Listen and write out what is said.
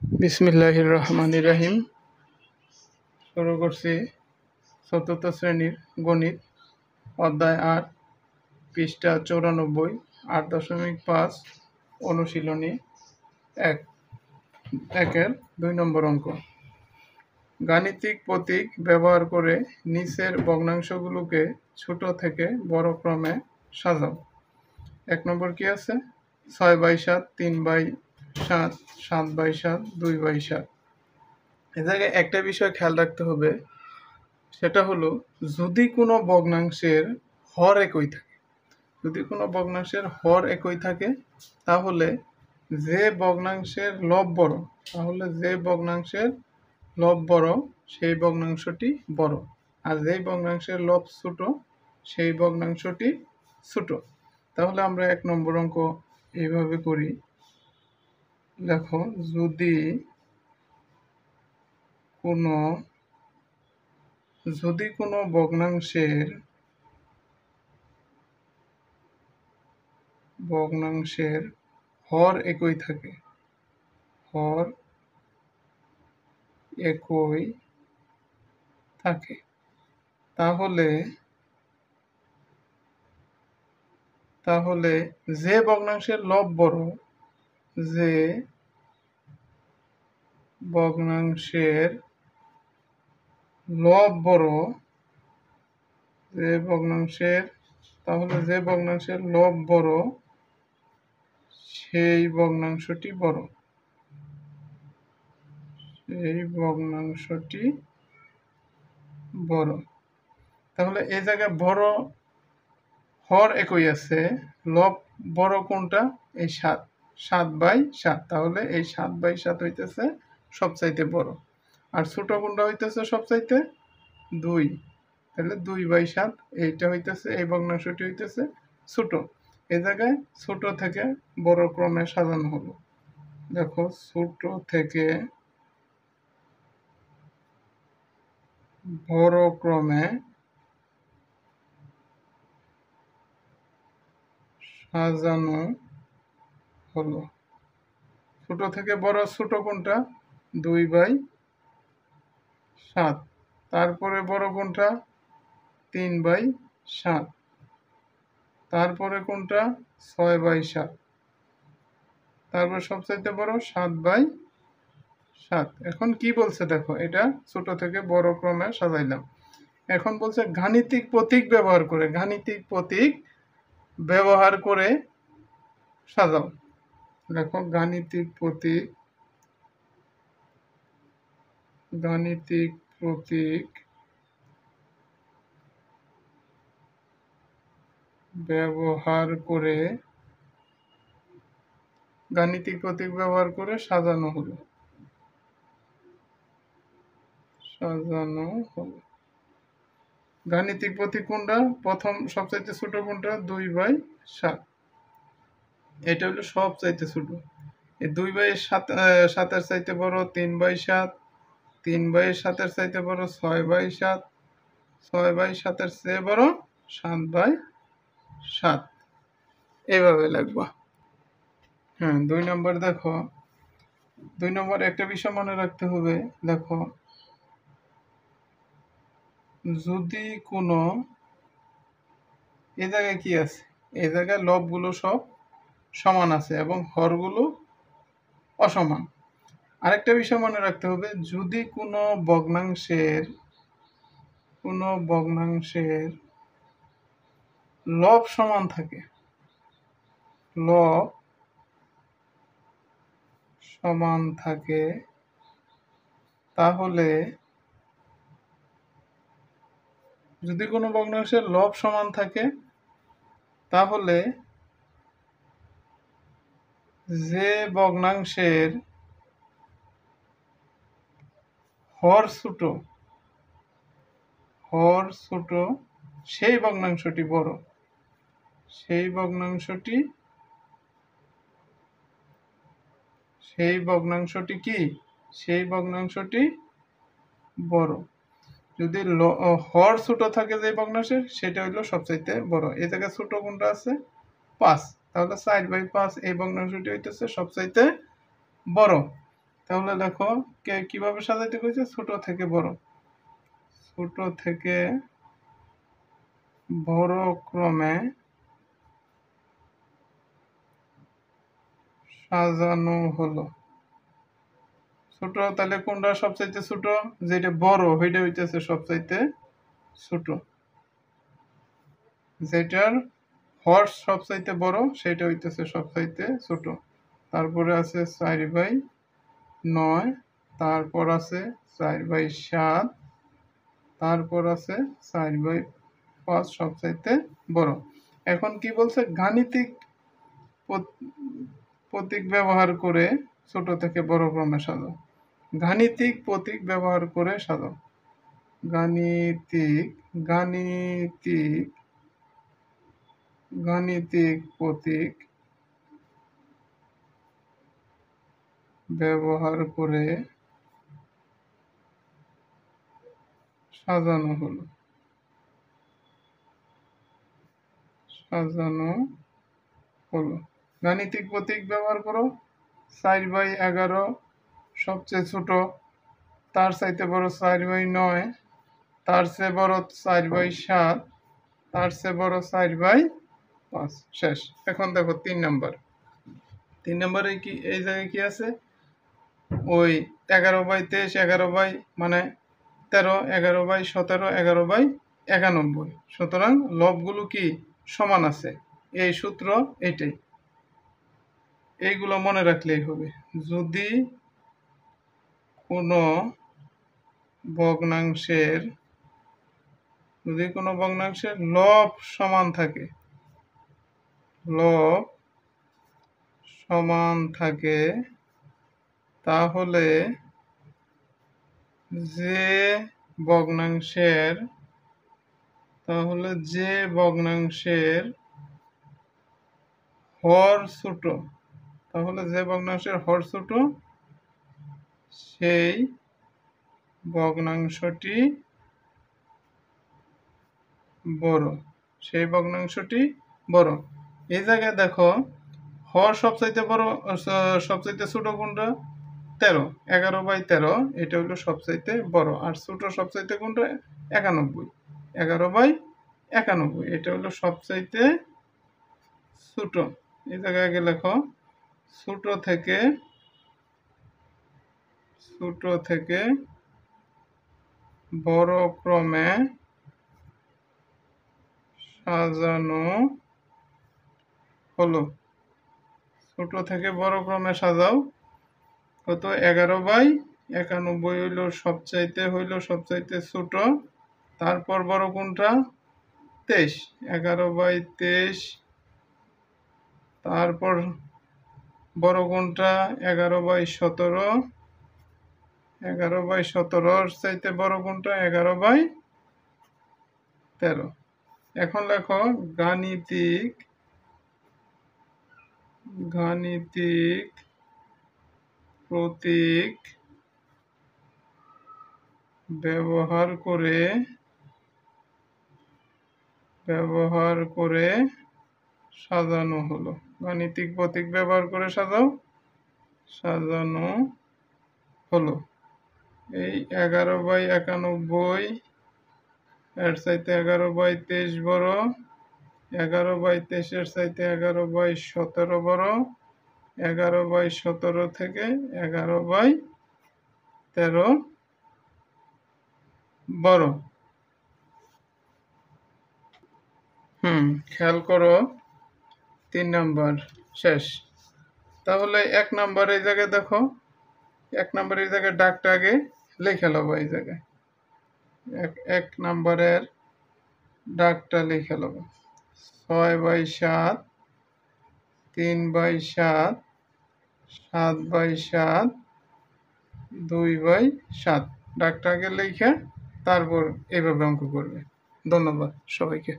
বিসমিল্লাহির রহমানির রহিম। শুরু করছি চতুর্থ শ্রেণীর গণিত অধ্যায় ৮, পৃষ্ঠা ৯৪, ৮.৫ অনুশীলনী ১-এর ২ নম্বর অঙ্ক। গাণিতিক প্রতীক ব্যবহার করে নিচের ভগ্নাংশগুলোকে ছোট থেকে বড় ক্রমে সাজাও। ১ নম্বর কি আছে? ৬/৭, ৩/৭, ৭/৭, ২/৭। এ জায়গায় একটা বিষয় খেয়াল রাখতে হবে, সেটা হলো যদি কোনো ভগ্নাংশের হর একই থাকে, তাহলে যে ভগ্নাংশের লব বড় সেই ভগ্নাংশটি বড়, আর যে ভগ্নাংশের লব ছোট সেই ভগ্নাংশটি ছোট। তাহলে আমরা ১ নম্বর অঙ্ক এইভাবে করি। দেখো, যদি কোনো ভগ্নাংশের হর একই থাকে, তাহলে যে ভগ্নাংশের লব বড় সেই ভগ্নাংশটি বড়। তাহলে এই জায়গায় বড় হর একই আছে, লব বড় কোনটা? এই ৭/৭। তাহলে এই ৭/৭ হইতেছে সবচাইতে বড়, আর ছোট কোনটা হইতেছে সবচাইতে? ২। তাহলে ২/৭ এইটা হইতেছে, এই ভগ্নাংশটি হইতেছে ছোট। এই জায়গায় ছোট থেকে বড় ক্রমে সাজানো হলো। দেখো, ছোট থেকে বড় ক্রমে সাজানো হলো। ছোট থেকে বড় ছোট কোনটা? ২/৭। তারপরে বড় কোনটা? ৩/৭। তারপরে কোনটা? ৬/৭। তারপর সবচাইতে বড় ৭/৭। এখন কি বলছে দেখো, এটা ছোট থেকে বড় ক্রমে সাজাইলাম। এখন বলছে গাণিতিক প্রতীক ব্যবহার করে সাজাও। দেখো, গাণিতিক প্রতীক ব্যবহার করে সাজানো হলো। গাণিতিক প্রতীক কোনটা? প্রথম সবচাইতে ছোট কোনটা? ২/৭। এটা হলো সবচাইতে ছোট। এই ২/৭ চাইতে বড় ৩/৭, ৩/৭ চাইতে বড় ৬/৭, ৬/৭ চেয়ে বড় ৭/৭। এইভাবে লাগবা। হ্যাঁ, ২ নম্বর দেখো, ২ নম্বর একটা বিষয় মনে রাখতে হবে। দেখো, যদি কোনো এই জায়গায় কি আছে? এই জায়গায় লবগুলো সব সমান আছে এবং হরগুলো অসমান। আরেকটা বিষয় মনে রাখতে হবে, যদি কোনো ভগ্নাংশের লব সমান থাকে, তাহলে যদি কোনো ভগ্নাংশের লব সমান থাকে, তাহলে যে ভগ্নাংশের হর ছোট সেই ভগ্নাংশটি বড়, সেই ভগ্নাংশটি বড়। যদি হর ছোট থাকে যে ভগ্নাংশের, সেটা হইলো সবচাইতে বড়। এই জায়গায় ছোট কোনটা আছে? ৫। তাহলে ৪/৫ এই ভগ্নাংশটি হইতেছে সবচাইতে বড়। তাহলে দেখো কিভাবে সাজাইতে কইছে, ছোট থেকে বড়, ছোট থেকে বড় ক্রমে সাজানো হলো। ছোট তাহলে কোনটা সবচাইতে ছোট, যেটা বড় ওইটা হইতেছে সবচাইতে ছোট, যেটার হর্স সবচাইতে বড় সেটা হইতেছে সবচাইতে ছোট। তারপরে আছে 4/9, তারপর আছে 4/7, তারপর আছে 4/5 সবচাইতে বড়। এখন কি বলছে, গাণিতিক প্রতীক ব্যবহার করে ছোট থেকে বড় ক্রমে সাজাও। গাণিতিক প্রতীক ব্যবহার করে সাজাও। গাণিতিক গাণিতিক গাণিতিক প্রতীক ব্যবহার করে সাজানো হলো। গাণিতিক প্রতীক ব্যবহার করো। 4/11 সবচেয়ে ছোট, তার চাইতে বড় 4/9, তার চেয়ে বড় 4/7, তার চেয়ে বড় 4/5। শেষ। এখন দেখো 3 নাম্বার। 3 নম্বরে কি এই জায়গায় কি আছে, ওই 11/23, 11 মানে 13, 11/17, 11/91। সুতরাং লবগুলো কি সমান আছে, এই সূত্র এইটাই, এইগুলো মনে রাখলেই হবে। যদি কোনো ভগ্নাংশের লব সমান থাকে, তাহলে যে ভগ্নাংশের হর ছোট, সেই ভগ্নাংশটি বড়। এই জায়গায় দেখো, হর সবচাইতে ছোট কোনটা, 13, 11/13, এটা হলো সবচাইতে বড়। আর ছোট সবচাইতে কোনটা, 91, 11/91, এটা হলো সবচাইতে ছোট। এই জায়গায় আগে লেখো, ছোট থেকে বড় ক্রমে সাজানো হলো। ছোট থেকে বড় ক্রমে সাজাও। কত, 11/91 হইল সবচাইতে ছোট। তারপর বড় কোনটা, 23, 11/23। তারপর বড় কোনটা, 11/17, 11/17 চাইতে বড় কোনটা, 11/13। এখন লেখো, গাণিতিক প্রতীক ব্যবহার করে সাজানো হলো। গাণিতিক প্রতীক ব্যবহার করে সাজানো হলো। এই 11/91 এর চাইতে 11/23 বড়, 11/23 এর চাইতে 11/17 বড়, 11/17 থেকে 11/13 বড়। খেয়াল করো, 3 নাম্বার শেষ। তাহলে 1 নাম্বার এই জায়গায় দেখো, 1 নাম্বার এই জায়গায় ডাকটা আগে লিখে লব। এই জায়গায় 1 নাম্বারের ডাকটা লিখে লব, 6/7, 3/7, 7/7, 2/7। ডাকটা আগে লিখে তারপর এইভাবে অঙ্ক করবে। ধন্যবাদ সবাইকে।